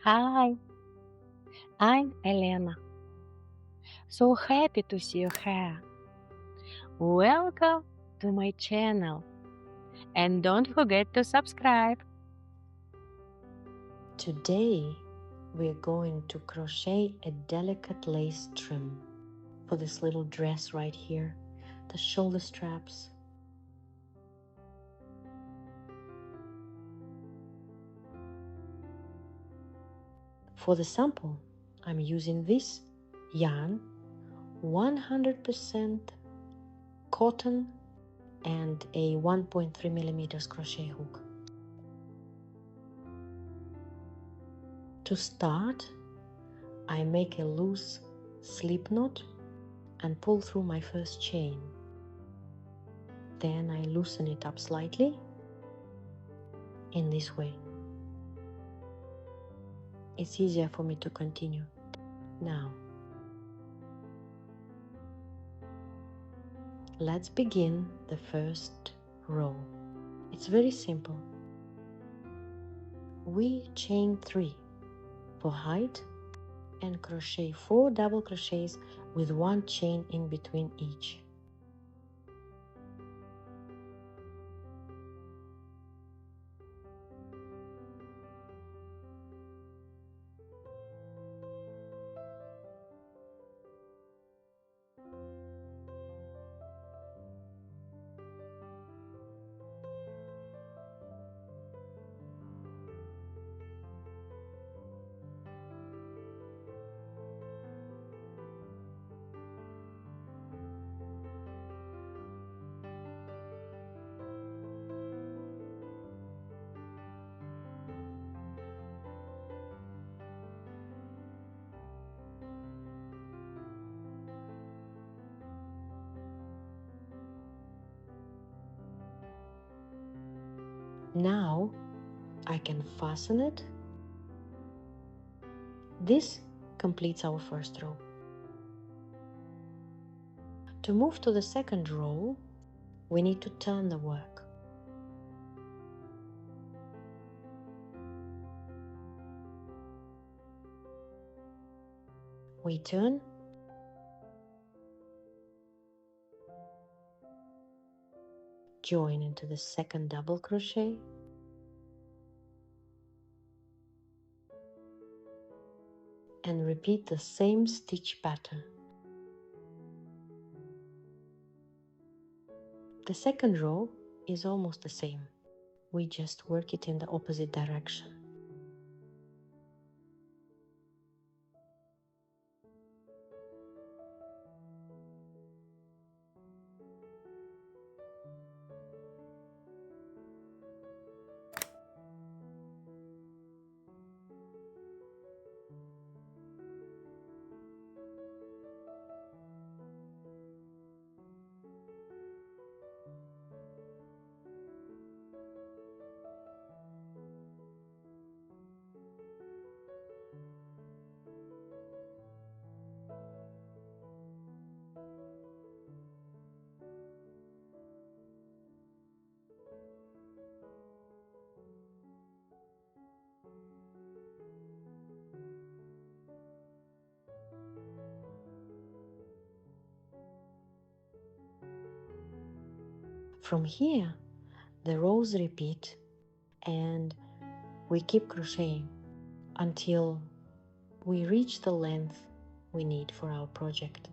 Hi, I'm Elena. So happy to see you here. Welcome to my channel and don't forget to subscribe. Today we're going to crochet a delicate lace trim for this little dress right here, the shoulder straps. For the sample, I'm using this yarn, 100% cotton and a 1.3 millimeters crochet hook. To start, I make a loose slip knot and pull through my first chain. Then I loosen it up slightly in this way. It's easier for me to continue. Now, let's begin the first row. It's very simple. We chain 3 for height and crochet 4 double crochets with 1 chain in between each. Now I can fasten it. This completes our first row. To move to the second row, we need to turn the work. We turn, join into the second double crochet, and repeat the same stitch pattern. The second row is almost the same. We just work it in the opposite direction. From here, the rows repeat and we keep crocheting until we reach the length we need for our project.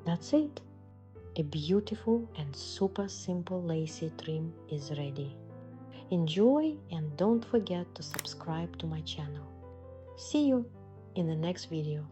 That's it. A beautiful and super simple lacy trim is ready. Enjoy and don't forget to subscribe to my channel. See you in the next video.